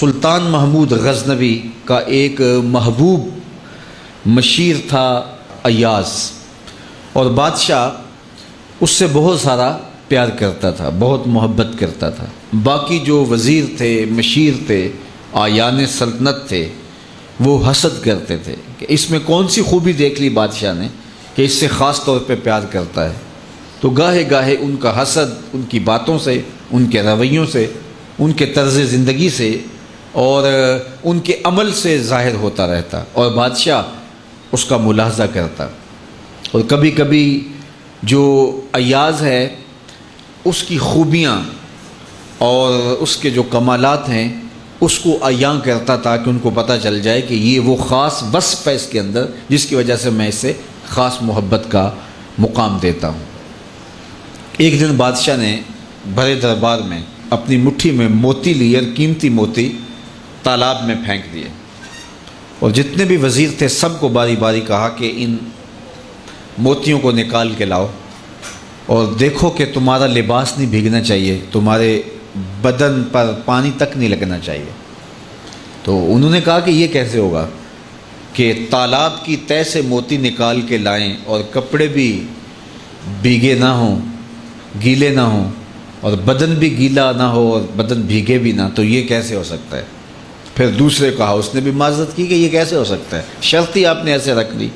سلطان محمود غزنوی کا ایک محبوب مشیر تھا ایاز، اور بادشاہ اس سے بہت سارا پیار کرتا تھا، بہت محبت کرتا تھا۔ باقی جو وزیر تھے، مشیر تھے، آیان سلطنت تھے، وہ حسد کرتے تھے کہ اس میں کون سی خوبی دیکھ لی بادشاہ نے کہ اس سے خاص طور پہ پیار کرتا ہے۔ تو گاہے گاہے ان کا حسد ان کی باتوں سے، ان کے رویوں سے، ان کے طرز زندگی سے اور ان کے عمل سے ظاہر ہوتا رہتا، اور بادشاہ اس کا ملاحظہ کرتا۔ اور کبھی کبھی جو ایاز ہے اس کی خوبیاں اور اس کے جو کمالات ہیں اس کو عیاں کرتا تاکہ ان کو پتہ چل جائے کہ یہ وہ خاص وصف ہے اس کے اندر جس کی وجہ سے میں اسے خاص محبت کا مقام دیتا ہوں۔ ایک دن بادشاہ نے بڑے دربار میں اپنی مٹھی میں موتی لیے اور قیمتی موتی تالاب میں پھینک دیے، اور جتنے بھی وزیر تھے سب کو باری باری کہا کہ ان موتیوں کو نکال کے لاؤ اور دیکھو کہ تمہارا لباس نہیں بھیگنا چاہیے، تمہارے بدن پر پانی تک نہیں لگنا چاہیے۔ تو انہوں نے کہا کہ یہ کیسے ہوگا کہ تالاب کی تہہ سے موتی نکال کے لائیں اور کپڑے بھی بھیگے نہ ہوں، گیلے نہ ہوں، اور بدن بھی گیلا نہ ہو اور بدن بھیگے بھی نہ، تو یہ کیسے ہو سکتا ہے؟ پھر دوسرے کہا، اس نے بھی معذرت کی کہ یہ کیسے ہو سکتا ہے، شرط ہی آپ نے ایسے رکھ لی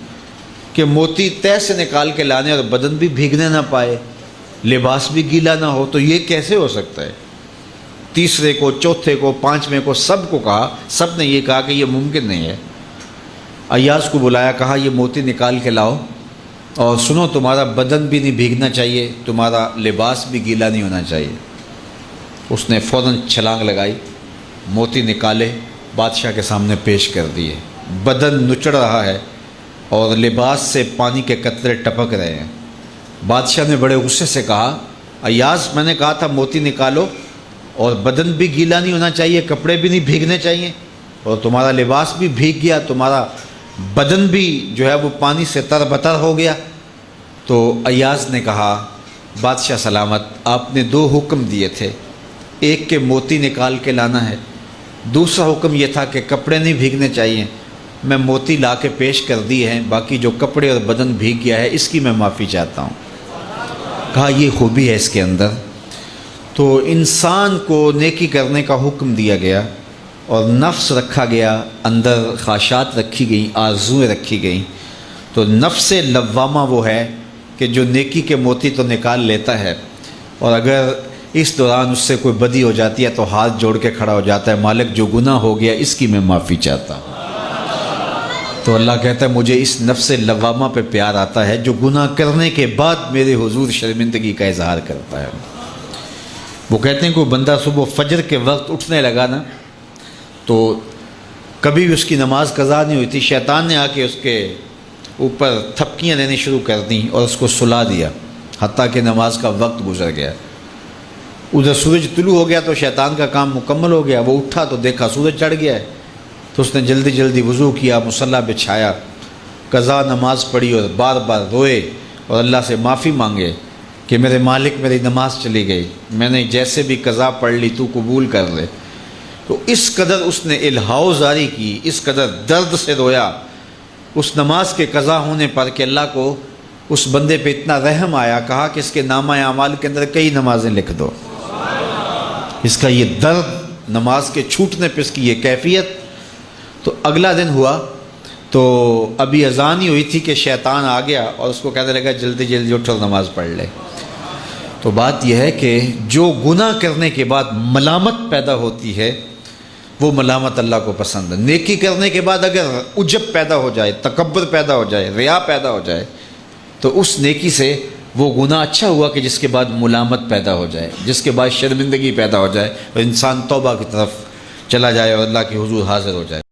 کہ موتی تہہ سے نکال کے لانے اور بدن بھی بھیگنے نہ پائے، لباس بھی گیلا نہ ہو، تو یہ کیسے ہو سکتا ہے؟ تیسرے کو، چوتھے کو، پانچویں کو، سب کو کہا، سب نے یہ کہا کہ یہ ممکن نہیں ہے۔ ایاز کو بلایا، کہا یہ موتی نکال کے لاؤ، اور سنو تمہارا بدن بھی نہیں بھیگنا چاہیے، تمہارا لباس بھی گیلا نہیں ہونا چاہیے۔ اس نے فوراً چھلانگ لگائی، موتی نکالے، بادشاہ کے سامنے پیش کر دیے۔ بدن نچڑ رہا ہے اور لباس سے پانی کے قطرے ٹپک رہے ہیں۔ بادشاہ نے بڑے غصے سے کہا، ایاز میں نے کہا تھا موتی نکالو، اور بدن بھی گیلا نہیں ہونا چاہیے، کپڑے بھی نہیں بھیگنے چاہیے، اور تمہارا لباس بھی بھیگ گیا، تمہارا بدن بھی جو ہے وہ پانی سے تر بتر ہو گیا۔ تو ایاز نے کہا، بادشاہ سلامت، آپ نے دو حکم دیے تھے، ایک کہ موتی نکال کے لانا ہے، دوسرا حکم یہ تھا کہ کپڑے نہیں بھیگنے چاہیے۔ میں موتی لا کے پیش کر دیے ہیں، باقی جو کپڑے اور بدن بھیگ گیا ہے اس کی میں معافی چاہتا ہوں۔ کہا یہ خوبی ہے اس کے اندر۔ تو انسان کو نیکی کرنے کا حکم دیا گیا اور نفس رکھا گیا، اندر خواہشات رکھی گئیں، آرزوئیں رکھی گئیں۔ تو نفس لوامہ وہ ہے کہ جو نیکی کے موتی تو نکال لیتا ہے، اور اگر اس دوران اس سے کوئی بدی ہو جاتی ہے تو ہاتھ جوڑ کے کھڑا ہو جاتا ہے، مالک جو گناہ ہو گیا اس کی میں معافی چاہتا ہوں۔ تو اللہ کہتا ہے مجھے اس نفس لوامہ پہ پیار آتا ہے جو گناہ کرنے کے بعد میرے حضور شرمندگی کا اظہار کرتا ہے۔ وہ کہتے ہیں کہ بندہ صبح فجر کے وقت اٹھنے لگا نا، تو کبھی بھی اس کی نماز قضا نہیں ہوئی تھی، شیطان نے آ کے اس کے اوپر تھپکیاں دینے شروع کر دیں اور اس کو سلا دیا، حتیٰ کہ نماز کا وقت گزر گیا۔ ادھر سورج طلوع ہو گیا تو شیطان کا کام مکمل ہو گیا، وہ اٹھا تو دیکھا سورج چڑھ گیا ہے، تو اس نے جلدی جلدی وضو کیا، مصلی بچھایا، قضا نماز پڑھی اور بار بار روئے اور اللہ سے معافی مانگے کہ میرے مالک میری نماز چلی گئی، میں نے جیسے بھی قضا پڑھ لی تو قبول کر لے۔ تو اس قدر اس نے الہاؤ زاری کی، اس قدر درد سے رویا اس نماز کے قضا ہونے پر کہ اللہ کو اس بندے پہ اتنا رحم آیا، کہا کہ اس کے نامہ اعمال کے اندر کئی نمازیں لکھ دو۔ اس کا یہ درد، نماز کے چھوٹنے پہ اس کی یہ کیفیت۔ تو اگلا دن ہوا تو ابھی اذان ہی ہوئی تھی کہ شیطان آ گیا اور اس کو کہنے لگا جلدی جلدی اٹھ اور نماز پڑھ لے۔ تو بات یہ ہے کہ جو گناہ کرنے کے بعد ملامت پیدا ہوتی ہے وہ ملامت اللہ کو پسند ہے۔ نیکی کرنے کے بعد اگر عجب پیدا ہو جائے، تکبر پیدا ہو جائے، ریا پیدا ہو جائے، تو اس نیکی سے وہ گناہ اچھا ہوا کہ جس کے بعد ملامت پیدا ہو جائے، جس کے بعد شرمندگی پیدا ہو جائے اور انسان توبہ کی طرف چلا جائے اور اللہ کے حضور حاضر ہو جائے۔